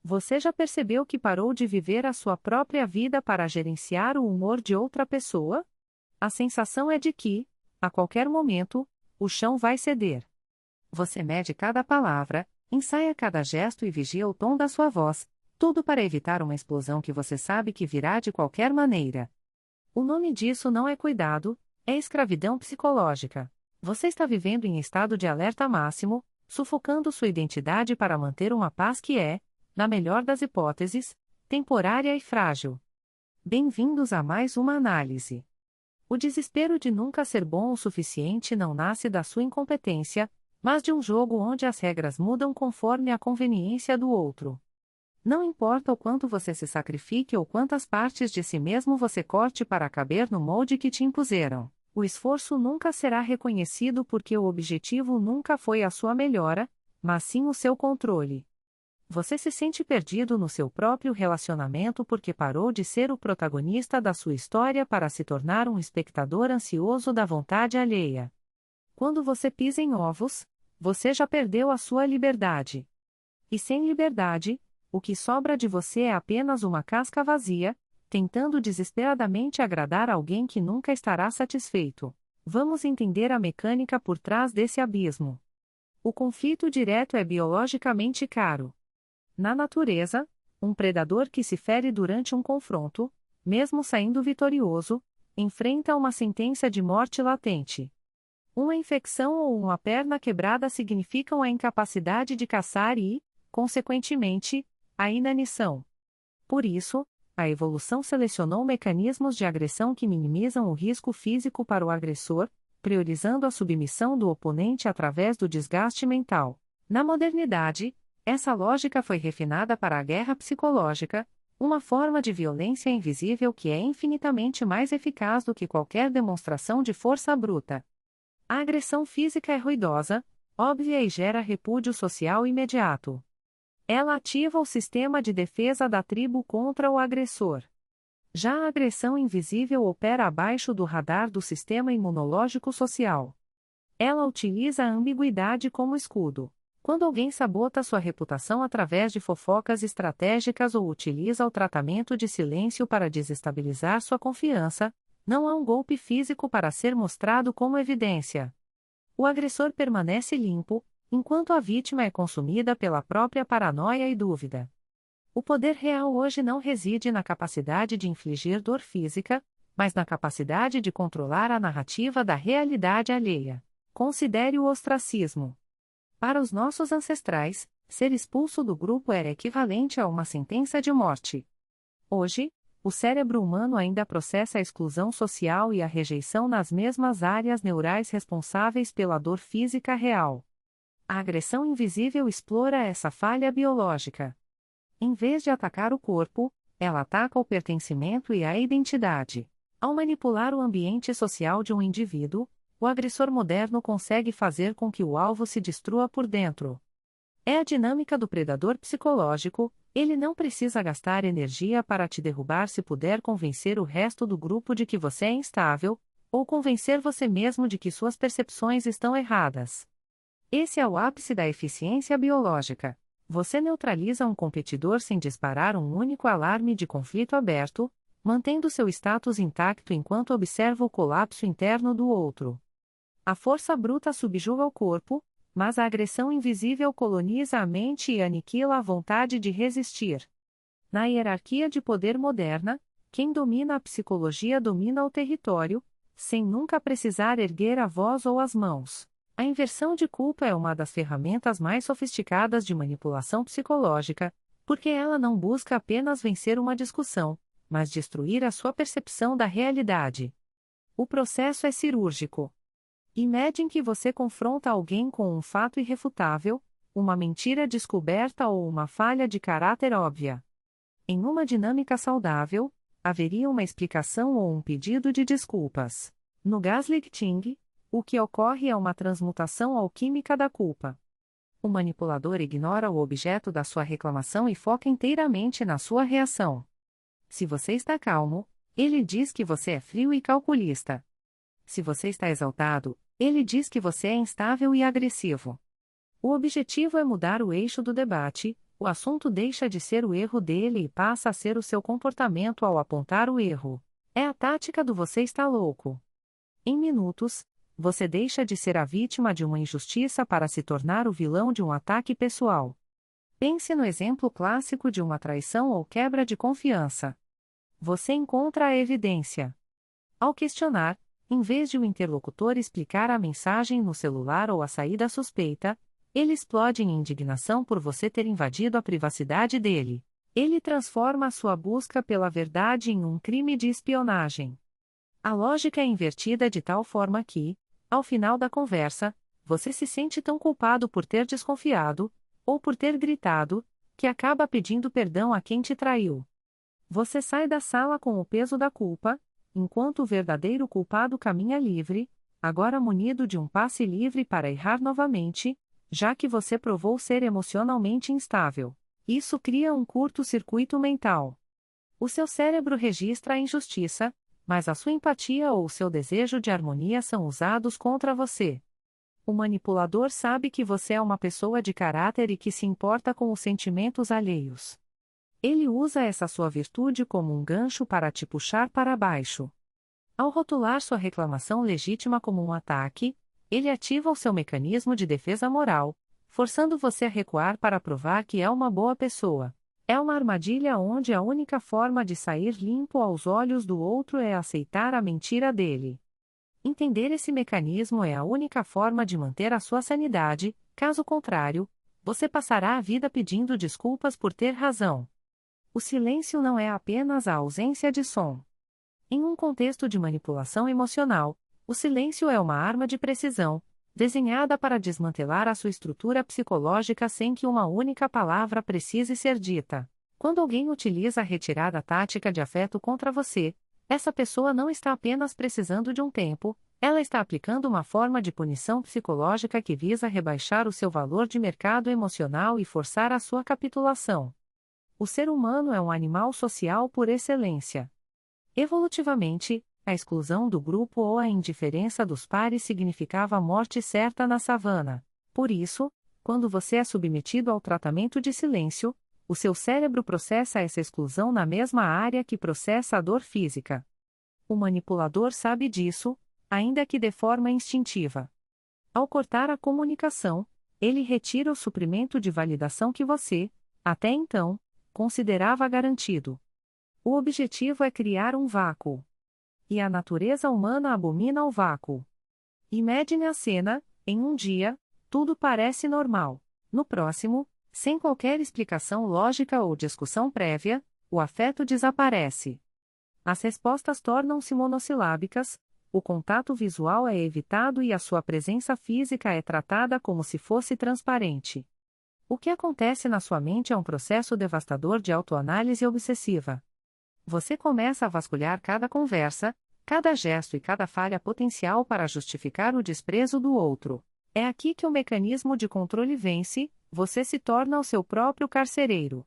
Você já percebeu que parou de viver a sua própria vida para gerenciar o humor de outra pessoa? A sensação é de que, a qualquer momento, o chão vai ceder. Você mede cada palavra, ensaia cada gesto e vigia o tom da sua voz, tudo para evitar uma explosão que você sabe que virá de qualquer maneira. O nome disso não é cuidado, é escravidão psicológica. Você está vivendo em estado de alerta máximo, sufocando sua identidade para manter uma paz que é, na melhor das hipóteses, temporária e frágil. Bem-vindos a mais uma análise. O desespero de nunca ser bom o suficiente não nasce da sua incompetência, mas de um jogo onde as regras mudam conforme a conveniência do outro. Não importa o quanto você se sacrifique ou quantas partes de si mesmo você corte para caber no molde que te impuseram, o esforço nunca será reconhecido porque o objetivo nunca foi a sua melhora, mas sim o seu controle. Você se sente perdido no seu próprio relacionamento porque parou de ser o protagonista da sua história para se tornar um espectador ansioso da vontade alheia. Quando você pisa em ovos, você já perdeu a sua liberdade. E sem liberdade, o que sobra de você é apenas uma casca vazia, tentando desesperadamente agradar alguém que nunca estará satisfeito. Vamos entender a mecânica por trás desse abismo. O conflito direto é biologicamente caro. Na natureza, um predador que se fere durante um confronto, mesmo saindo vitorioso, enfrenta uma sentença de morte latente. Uma infecção ou uma perna quebrada significam a incapacidade de caçar e, consequentemente, a inanição. Por isso, a evolução selecionou mecanismos de agressão que minimizam o risco físico para o agressor, priorizando a submissão do oponente através do desgaste mental. Na modernidade, essa lógica foi refinada para a guerra psicológica, uma forma de violência invisível que é infinitamente mais eficaz do que qualquer demonstração de força bruta. A agressão física é ruidosa, óbvia e gera repúdio social imediato. Ela ativa o sistema de defesa da tribo contra o agressor. Já a agressão invisível opera abaixo do radar do sistema imunológico social. Ela utiliza a ambiguidade como escudo. Quando alguém sabota sua reputação através de fofocas estratégicas ou utiliza o tratamento de silêncio para desestabilizar sua confiança, não há um golpe físico para ser mostrado como evidência. O agressor permanece limpo, enquanto a vítima é consumida pela própria paranoia e dúvida. O poder real hoje não reside na capacidade de infligir dor física, mas na capacidade de controlar a narrativa da realidade alheia. Considere o ostracismo. Para os nossos ancestrais, ser expulso do grupo era equivalente a uma sentença de morte. Hoje, o cérebro humano ainda processa a exclusão social e a rejeição nas mesmas áreas neurais responsáveis pela dor física real. A agressão invisível explora essa falha biológica. Em vez de atacar o corpo, ela ataca o pertencimento e a identidade. Ao manipular o ambiente social de um indivíduo, o agressor moderno consegue fazer com que o alvo se destrua por dentro. É a dinâmica do predador psicológico, ele não precisa gastar energia para te derrubar se puder convencer o resto do grupo de que você é instável, ou convencer você mesmo de que suas percepções estão erradas. Esse é o ápice da eficiência biológica. Você neutraliza um competidor sem disparar um único alarme de conflito aberto, mantendo seu status intacto enquanto observa o colapso interno do outro. A força bruta subjuga o corpo, mas a agressão invisível coloniza a mente e aniquila a vontade de resistir. Na hierarquia de poder moderna, quem domina a psicologia domina o território, sem nunca precisar erguer a voz ou as mãos. A inversão de culpa é uma das ferramentas mais sofisticadas de manipulação psicológica, porque ela não busca apenas vencer uma discussão, mas destruir a sua percepção da realidade. O processo é cirúrgico. Imagine que você confronta alguém com um fato irrefutável, uma mentira descoberta ou uma falha de caráter óbvia. Em uma dinâmica saudável, haveria uma explicação ou um pedido de desculpas. No gaslighting, o que ocorre é uma transmutação alquímica da culpa. O manipulador ignora o objeto da sua reclamação e foca inteiramente na sua reação. Se você está calmo, ele diz que você é frio e calculista. Se você está exaltado, ele diz que você é instável e agressivo. O objetivo é mudar o eixo do debate, O assunto deixa de ser o erro dele e passa a ser o seu comportamento ao apontar o erro. É a tática do você está louco. Em minutos, você deixa de ser a vítima de uma injustiça para se tornar o vilão de um ataque pessoal. Pense no exemplo clássico de uma traição ou quebra de confiança. Você encontra a evidência. Ao questionar, em vez de o interlocutor explicar a mensagem no celular ou a saída suspeita, ele explode em indignação por você ter invadido a privacidade dele. Ele transforma a sua busca pela verdade em um crime de espionagem. A lógica é invertida de tal forma que, ao final da conversa, você se sente tão culpado por ter desconfiado, ou por ter gritado, que acaba pedindo perdão a quem te traiu. Você sai da sala com o peso da culpa, enquanto o verdadeiro culpado caminha livre, agora munido de um passe livre para errar novamente, já que você provou ser emocionalmente instável. Isso cria um curto-circuito mental. O seu cérebro registra a injustiça, mas a sua empatia ou o seu desejo de harmonia são usados contra você. O manipulador sabe que você é uma pessoa de caráter e que se importa com os sentimentos alheios. Ele usa essa sua virtude como um gancho para te puxar para baixo. Ao rotular sua reclamação legítima como um ataque, ele ativa o seu mecanismo de defesa moral, forçando você a recuar para provar que é uma boa pessoa. É uma armadilha onde a única forma de sair limpo aos olhos do outro é aceitar a mentira dele. Entender esse mecanismo é a única forma de manter a sua sanidade, caso contrário, você passará a vida pedindo desculpas por ter razão. O silêncio não é apenas a ausência de som. Em um contexto de manipulação emocional, o silêncio é uma arma de precisão, desenhada para desmantelar a sua estrutura psicológica sem que uma única palavra precise ser dita. Quando alguém utiliza a retirada tática de afeto contra você, essa pessoa não está apenas precisando de um tempo, ela está aplicando uma forma de punição psicológica que visa rebaixar o seu valor de mercado emocional e forçar a sua capitulação. O ser humano é um animal social por excelência. Evolutivamente, a exclusão do grupo ou a indiferença dos pares significava a morte certa na savana. Por isso, quando você é submetido ao tratamento de silêncio, o seu cérebro processa essa exclusão na mesma área que processa a dor física. O manipulador sabe disso, ainda que de forma instintiva. Ao cortar a comunicação, ele retira o suprimento de validação que você, até então, considerava garantido. O objetivo é criar um vácuo. E a natureza humana abomina o vácuo. Imagine a cena: em um dia, tudo parece normal. No próximo, sem qualquer explicação lógica ou discussão prévia, o afeto desaparece. As respostas tornam-se monossilábicas, o contato visual é evitado e a sua presença física é tratada como se fosse transparente. O que acontece na sua mente é um processo devastador de autoanálise obsessiva. Você começa a vasculhar cada conversa, cada gesto e cada falha potencial para justificar o desprezo do outro. É aqui que o mecanismo de controle vence, você se torna o seu próprio carcereiro.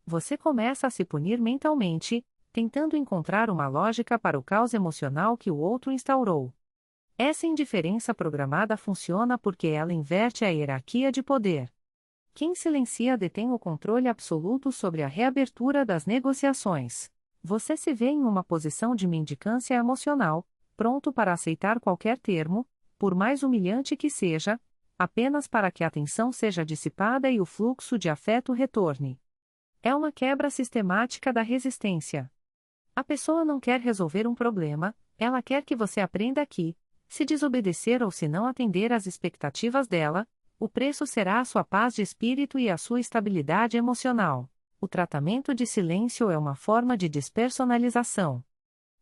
Você começa a se punir mentalmente, tentando encontrar uma lógica para o caos emocional que o outro instaurou. Essa indiferença programada funciona porque ela inverte a hierarquia de poder. Quem silencia detém o controle absoluto sobre a reabertura das negociações. Você se vê em uma posição de mendicância emocional, pronto para aceitar qualquer termo, por mais humilhante que seja, apenas para que a tensão seja dissipada e o fluxo de afeto retorne. É uma quebra sistemática da resistência. A pessoa não quer resolver um problema, ela quer que você aprenda que, se desobedecer ou se não atender às expectativas dela, o preço será a sua paz de espírito e a sua estabilidade emocional. O tratamento de silêncio é uma forma de despersonalização.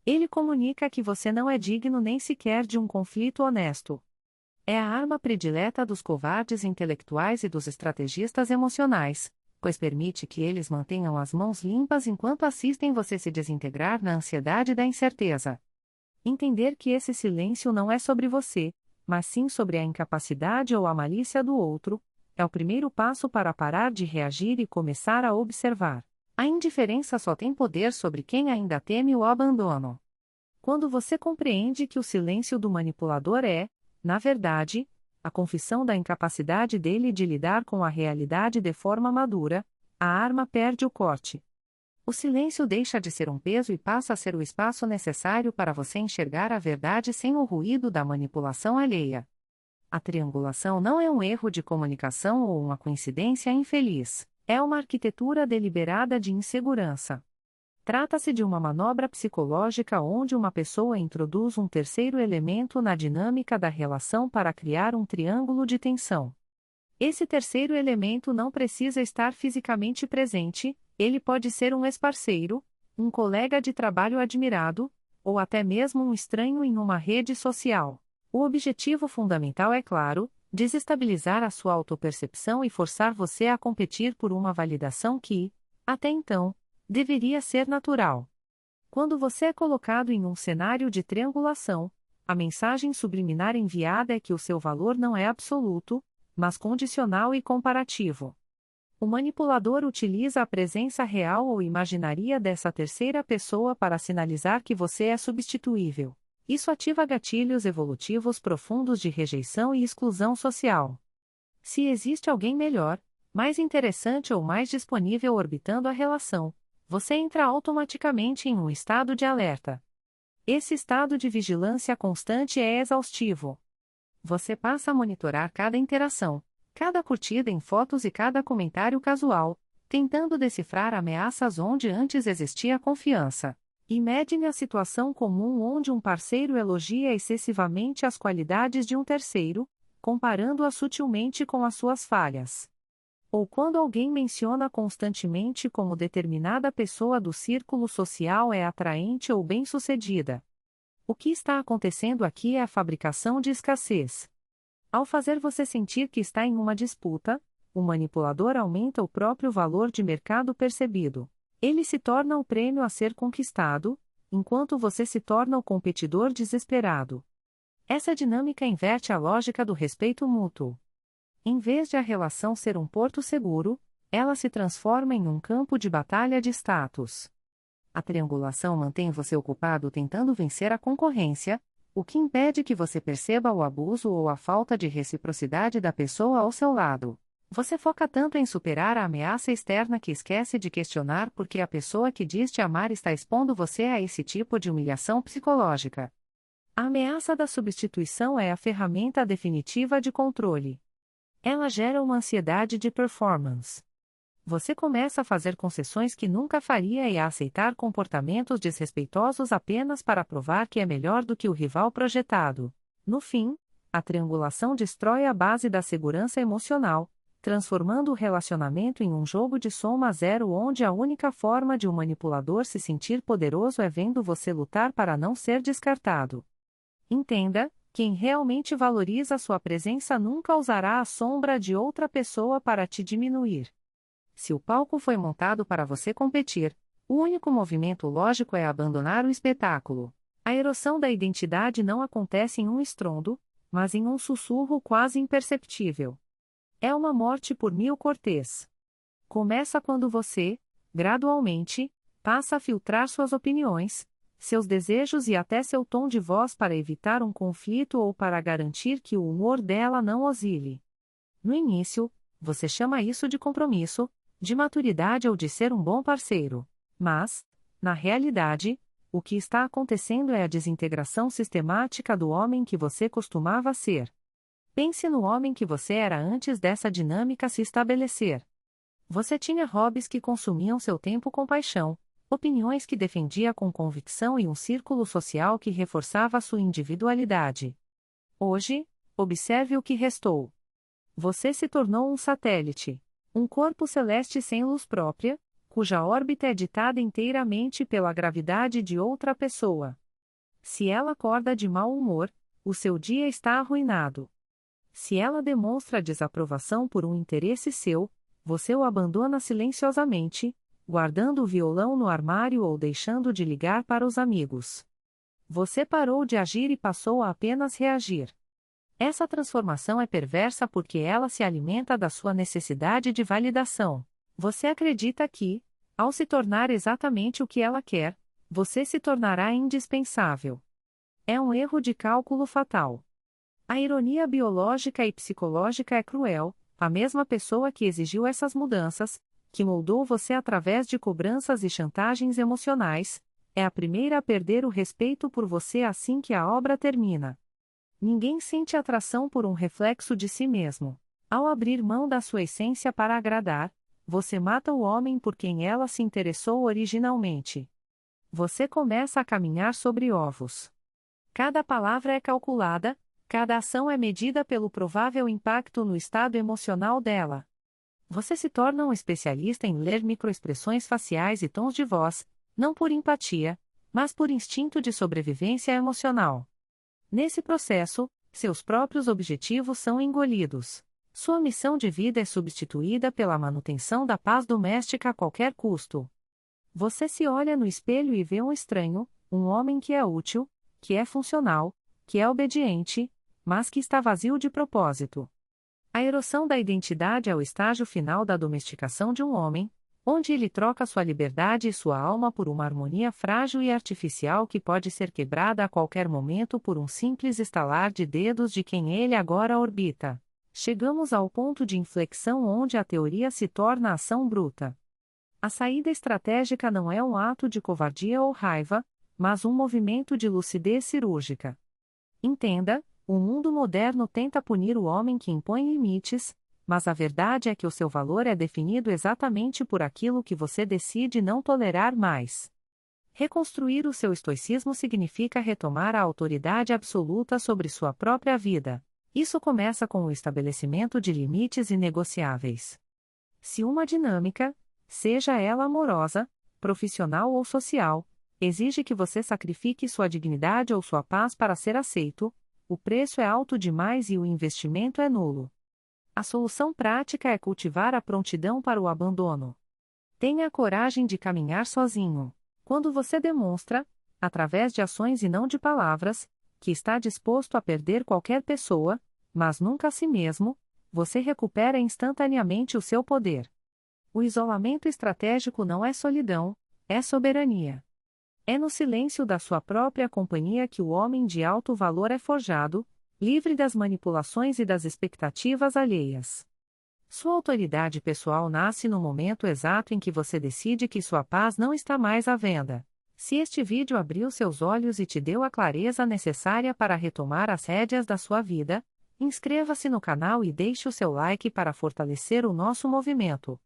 Ele comunica que você não é digno nem sequer de um conflito honesto. É a arma predileta dos covardes intelectuais e dos estrategistas emocionais, pois permite que eles mantenham as mãos limpas enquanto assistem você se desintegrar na ansiedade da incerteza. Entender que esse silêncio não é sobre você, mas sim sobre a incapacidade ou a malícia do outro, é o primeiro passo para parar de reagir e começar a observar. A indiferença só tem poder sobre quem ainda teme o abandono. Quando você compreende que o silêncio do manipulador é, na verdade, a confissão da incapacidade dele de lidar com a realidade de forma madura, A arma perde o corte. O silêncio deixa de ser um peso e passa a ser o espaço necessário para você enxergar a verdade sem o ruído da manipulação alheia. A triangulação não é um erro de comunicação ou uma coincidência infeliz, é uma arquitetura deliberada de insegurança. Trata-se de uma manobra psicológica onde uma pessoa introduz um terceiro elemento na dinâmica da relação para criar um triângulo de tensão. Esse terceiro elemento não precisa estar fisicamente presente, ele pode ser um ex-parceiro, um colega de trabalho admirado, ou até mesmo um estranho em uma rede social. O objetivo fundamental é claro: desestabilizar a sua autopercepção e forçar você a competir por uma validação que, até então, deveria ser natural. Quando você é colocado em um cenário de triangulação, a mensagem subliminar enviada é que o seu valor não é absoluto, mas condicional e comparativo. O manipulador utiliza a presença real ou imaginaria dessa terceira pessoa para sinalizar que você é substituível. Isso ativa gatilhos evolutivos profundos de rejeição e exclusão social. Se existe alguém melhor, mais interessante ou mais disponível orbitando a relação, você entra automaticamente em um estado de alerta. Esse estado de vigilância constante é exaustivo. Você passa a monitorar cada interação, cada curtida em fotos e cada comentário casual, tentando decifrar ameaças onde antes existia confiança. Imagine a situação comum onde um parceiro elogia excessivamente as qualidades de um terceiro, comparando-as sutilmente com as suas falhas. Ou quando alguém menciona constantemente como determinada pessoa do círculo social é atraente ou bem-sucedida. O que está acontecendo aqui é a fabricação de escassez. Ao fazer você sentir que está em uma disputa, o manipulador aumenta o próprio valor de mercado percebido. Ele se torna o prêmio a ser conquistado, enquanto você se torna o competidor desesperado. Essa dinâmica inverte a lógica do respeito mútuo. Em vez de a relação ser um porto seguro, ela se transforma em um campo de batalha de status. A triangulação mantém você ocupado tentando vencer a concorrência, o que impede que você perceba o abuso ou a falta de reciprocidade da pessoa ao seu lado. Você foca tanto em superar a ameaça externa que esquece de questionar por que a pessoa que diz te amar está expondo você a esse tipo de humilhação psicológica. A ameaça da substituição é a ferramenta definitiva de controle. Ela gera uma ansiedade de performance. Você começa a fazer concessões que nunca faria e a aceitar comportamentos desrespeitosos apenas para provar que é melhor do que o rival projetado. No fim, a triangulação destrói a base da segurança emocional, transformando o relacionamento em um jogo de soma zero onde a única forma de um manipulador se sentir poderoso é vendo você lutar para não ser descartado. Entenda: quem realmente valoriza sua presença nunca usará a sombra de outra pessoa para te diminuir. Se o palco foi montado para você competir, o único movimento lógico é abandonar o espetáculo. A erosão da identidade não acontece em um estrondo, mas em um sussurro quase imperceptível. É uma morte por mil cortês. Começa quando você, gradualmente, passa a filtrar suas opiniões, seus desejos e até seu tom de voz para evitar um conflito ou para garantir que o humor dela não oscile. No início, você chama isso de compromisso, de maturidade ou de ser um bom parceiro. Mas, na realidade, o que está acontecendo é a desintegração sistemática do homem que você costumava ser. Pense no homem que você era antes dessa dinâmica se estabelecer. Você tinha hobbies que consumiam seu tempo com paixão, opiniões que defendia com convicção e um círculo social que reforçava sua individualidade. Hoje, observe o que restou. Você se tornou um satélite, um corpo celeste sem luz própria, cuja órbita é ditada inteiramente pela gravidade de outra pessoa. Se ela acorda de mau humor, o seu dia está arruinado. Se ela demonstra desaprovação por um interesse seu, você o abandona silenciosamente, guardando o violão no armário ou deixando de ligar para os amigos. Você parou de agir e passou a apenas reagir. Essa transformação é perversa porque ela se alimenta da sua necessidade de validação. Você acredita que, ao se tornar exatamente o que ela quer, você se tornará indispensável. É um erro de cálculo fatal. A ironia biológica e psicológica é cruel: a mesma pessoa que exigiu essas mudanças, que moldou você através de cobranças e chantagens emocionais, é a primeira a perder o respeito por você assim que a obra termina. Ninguém sente atração por um reflexo de si mesmo. Ao abrir mão da sua essência para agradar, você mata o homem por quem ela se interessou originalmente. Você começa a caminhar sobre ovos. Cada palavra é calculada, cada ação é medida pelo provável impacto no estado emocional dela. Você se torna um especialista em ler microexpressões faciais e tons de voz, não por empatia, mas por instinto de sobrevivência emocional. Nesse processo, seus próprios objetivos são engolidos. Sua missão de vida é substituída pela manutenção da paz doméstica a qualquer custo. Você se olha no espelho e vê um estranho, um homem que é útil, que é funcional, que é obediente, mas que está vazio de propósito. A erosão da identidade é o estágio final da domesticação de um homem, onde ele troca sua liberdade e sua alma por uma harmonia frágil e artificial que pode ser quebrada a qualquer momento por um simples estalar de dedos de quem ele agora orbita. Chegamos ao ponto de inflexão onde a teoria se torna ação bruta. A saída estratégica não é um ato de covardia ou raiva, mas um movimento de lucidez cirúrgica. Entenda, o mundo moderno tenta punir o homem que impõe limites, mas a verdade é que o seu valor é definido exatamente por aquilo que você decide não tolerar mais. Reconstruir o seu estoicismo significa retomar a autoridade absoluta sobre sua própria vida. Isso começa com o estabelecimento de limites inegociáveis. Se uma dinâmica, seja ela amorosa, profissional ou social, exige que você sacrifique sua dignidade ou sua paz para ser aceito, o preço é alto demais e o investimento é nulo. A solução prática é cultivar a prontidão para o abandono. Tenha a coragem de caminhar sozinho. Quando você demonstra, através de ações e não de palavras, que está disposto a perder qualquer pessoa, mas nunca a si mesmo, você recupera instantaneamente o seu poder. O isolamento estratégico não é solidão, é soberania. É no silêncio da sua própria companhia que o homem de alto valor é forjado, livre das manipulações e das expectativas alheias. Sua autoridade pessoal nasce no momento exato em que você decide que sua paz não está mais à venda. Se este vídeo abriu seus olhos e te deu a clareza necessária para retomar as rédeas da sua vida, inscreva-se no canal e deixe o seu like para fortalecer o nosso movimento.